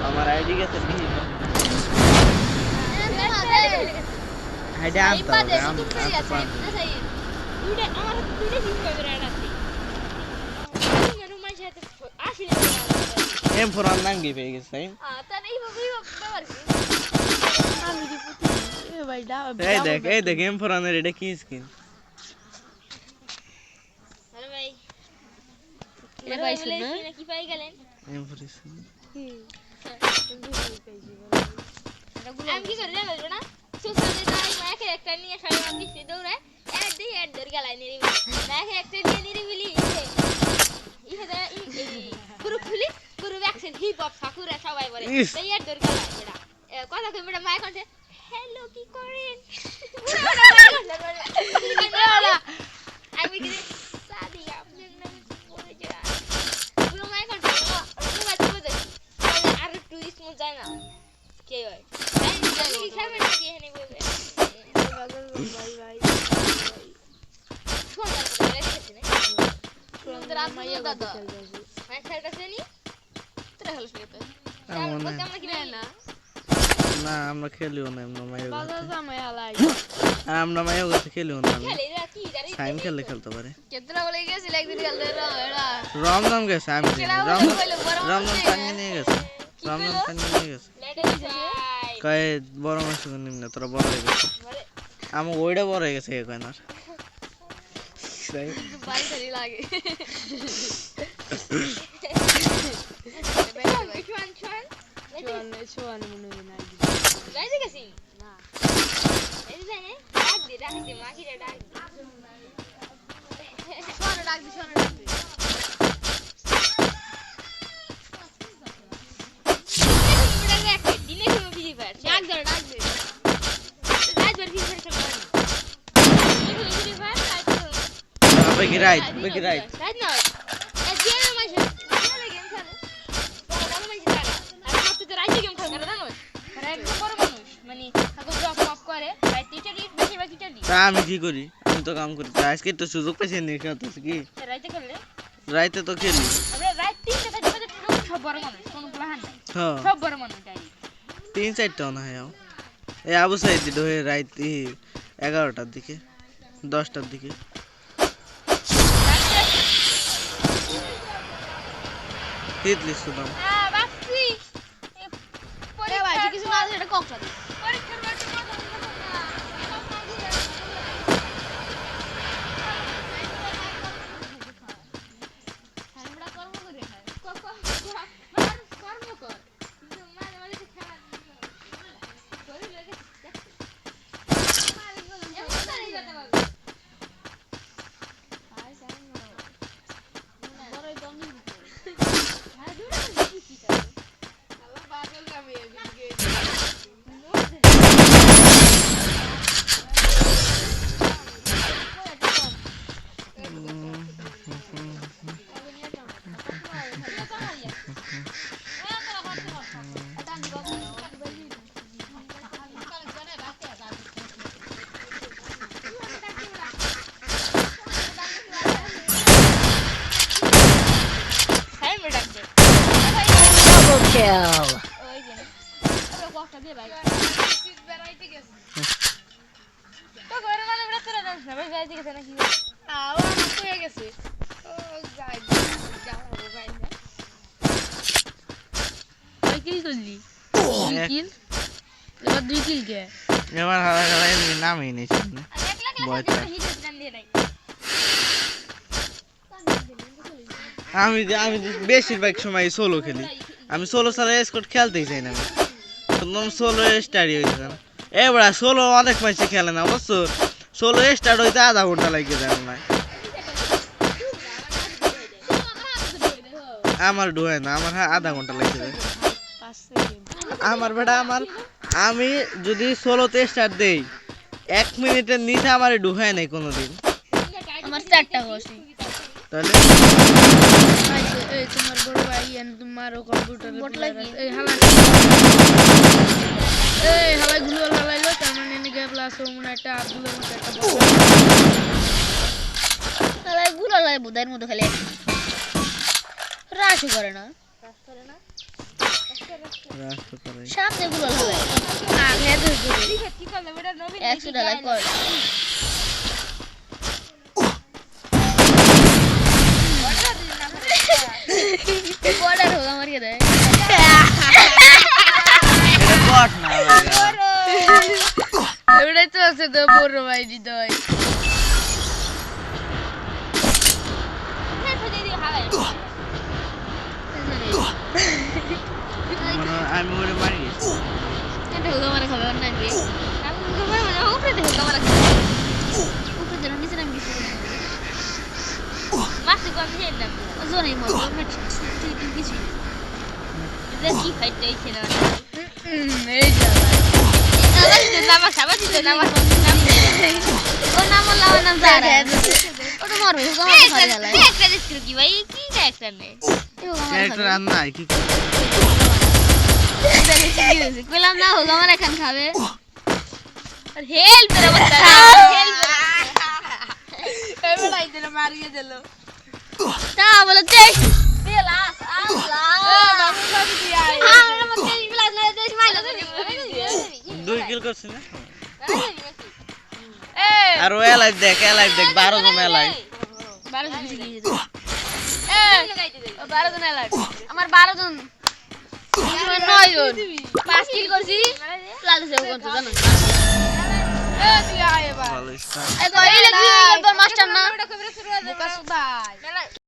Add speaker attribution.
Speaker 1: আমার আইডি গেছে কি আইডি আনতে হবে এম ফোর নাঙ্গি পেয়ে গেছে এই দেখ এম ফোর এটা কি স্কিন
Speaker 2: কি পাই গেলেন
Speaker 1: এম ফোর স্কিন
Speaker 2: আমি কি করে জানো না সুসাদে যাই মাকে একটা নিয়ে সাড়ে মাস দিছি দৌড়ে এড ধরে গেলাই নিরিবিলি মাকে একটা নিয়ে নিরিবিলি ইহে পুরো খুলি পুরো ভ্যাকসিন হিপ হপ সাকুরা সবাই বলে এই এড ধরে গেলাই এটা কথা কই ম্যাডাম মাকে কাছে হ্যালো কি করেন আমি কি সাদি আপনি নাম বলে যা পুরো মাকে কাছে মোবাইল বলে আর টুরিস্ট মো যায় না কে হয় আমি খাবে না কি এনে বলে ভাই ভাই শোন করে দেখছিস না শোন তো রাত মাইয়া দাদা মাই খেলটা শুনি তোরা হলো শুয়ে তো আমরা কি না
Speaker 1: না আমরা খেলিও না আমরা মাইয়া
Speaker 3: বাজার জামাই হালাই
Speaker 1: আমরা মাইয়া কাছে খেলিও না
Speaker 2: খেলে এরা কি জানি
Speaker 1: সাইম খেললে খেলতে পারে
Speaker 2: কেতরা বলে গেছিল একদিন খেলতে এরা
Speaker 1: রমজান গেছে আমি রমজান পানি নিয়ে গেছে রমজান পানি নিয়ে গেছে কয় বড় মাছ নিম্ন তোরা বড় হয়ে গেছে আমার ওইটা বড় হয়ে গেছে এখন আর
Speaker 2: বাড়ি ধরে লাগে
Speaker 3: ছোয়ান মনে হয় না
Speaker 2: গাইতে গেছি না এই যে নে ডাক দে মাকি রে ডাক সোনা ডাক দে দিনে তুমি বিজি পার ডাক দে রাত ভর কি করে খেলবা বিজি পার
Speaker 1: রাইট
Speaker 2: রাত না এ দিয়ে না মাসে ভালো গেম খেলে বড় মাসে তারা আর কত তো রাইতে গেম খেলে না নয় আর একদম বড় মানুষ মানে তাকে ড্রপ অফ করে রাইট টিচার বেশিরভাগ টিচার দি
Speaker 1: তা আমি কি করি আমি তো কাম করি আজকে তো সুযোগ পেয়েছি নিয়ে খেলতেছি কি
Speaker 2: রাইতে খেললে
Speaker 1: রাইতে তো খেলি
Speaker 2: আমরা রাইট 3টা বাজে সব বড় মানুষ কোন প্ল্যান নাই
Speaker 1: হ্যাঁ
Speaker 2: সব বড় মানুষ যাই
Speaker 1: 3-4টা না হয় এই আবু সাইদ দিল হয়ে রাত 11টার দিকে 10টার দিকে তিতলি সুদাম
Speaker 2: বাসি পরে ভাই কিছু না আছে এটা কক্সা দি পরীক্ষার বাড়ি আমরা কর্ম করে খাই কর্ম কর কিন্তু মাঝে মাঝে খেলা করে লাগে এমন তাই করতে পারবে আর জানি না বড়ই দম
Speaker 4: Kill.
Speaker 2: ওই যে আরে কষ্ট দে ভাই শীত বেরাইতে গেছে তো ঘরে মানে বড় তোরা জানিস না ভাই যাইতে গেছে নাকি আও আমার তো হয়ে গেছে ও যাই যাও ভাই
Speaker 3: ওই কিল করলি কিল এবার 2 কিল কে
Speaker 1: এবার হারা নামই নেই সামনে
Speaker 2: এক লাখ
Speaker 1: বয়টা
Speaker 2: হিট দান দিয়ে নাই
Speaker 1: আমি বেশিরভাগ সময় সোলো খেলি আমি সোলো ছাড়া স্কোর খেলতেই চাই না প্রথম সোলো স্টার্ট হয়েছে না এবার সোলো অনেক ম্যাচে খেলে না অবশ্য সোলো স্টার্ট হইতে আধা ঘন্টা লাগে যায় না আমার ডুয়ে না আমার আধা ঘন্টা লাগে যায় আমার বেটা আমি যদি সোলোতে স্টার্ট দেই 1 মিনিটের নিচে আমার ডুহায় নাই কোনোদিন
Speaker 3: আমার 4টা হচ্ছে
Speaker 1: তাহলে
Speaker 3: এই তোমার বড় ভাই এন্ড তোমারও কম্পিউটার
Speaker 2: বট লাগি
Speaker 3: এই হালাই গুলো হালাইলো তার মানে নিকে প্লাস মনে একটা আব্দুলের মতো একটা বট
Speaker 2: তাহলে গুলো লাগে বুদাইর মতো খালি
Speaker 3: রাশি করে না
Speaker 1: রাষ্ট্র করে
Speaker 3: সামনে গুলো লাগাই আগে ধরে
Speaker 2: কি করলে বেটা নবীন
Speaker 3: 100 টাকা করে বর্ডার হোগা মারিয়ে দেয়
Speaker 1: এটা বট না ভাই
Speaker 3: এবারে তো আছে তো বড় ভাই দিতে হয়
Speaker 1: আমি ওরে মারি গেছি
Speaker 3: এটা হোগা মারা খাবে অন্য কি উপরে যেন নিচে নাম কিছু
Speaker 2: মাসি কোন হেড না
Speaker 3: ওজনই মত কিছু
Speaker 2: এটা কি ফাইট হইছে না
Speaker 3: এই ও নাম লাওয়া নাম জারা ওটা মরবে হোগা মারা খাবে গেলাই
Speaker 2: একটা দেখছিস কি ভাই কি ক্যারেক্টার নেই
Speaker 1: ক্যারেক্টার আর নাই কি
Speaker 3: কইলাম না হোগা মারা খান খাবে
Speaker 2: আর হেল্প রে বলতা হেল্প
Speaker 3: এবারে আইছিল মারিয়ে দিল তা বলে দেখ
Speaker 2: বেলাস আল্লাহ
Speaker 3: বাবু সব দিয়া
Speaker 2: আমরা মতে বেলাস না দেশ মাইলো
Speaker 1: 2 কিল করছিস না
Speaker 3: এ
Speaker 1: আর ও এলাইভ দেখ 12 জন এলাইভ
Speaker 3: 12 জন কি এ 12 জন এলাক আমার 12 জন 9 জন 5 কিল করছি প্লাস সেভ করতে জানো এ তুই আয় এবার
Speaker 1: ভালো স্টার
Speaker 3: এ কইলে কি তোর মাস্টার না
Speaker 2: শুরু হয়ে যাবে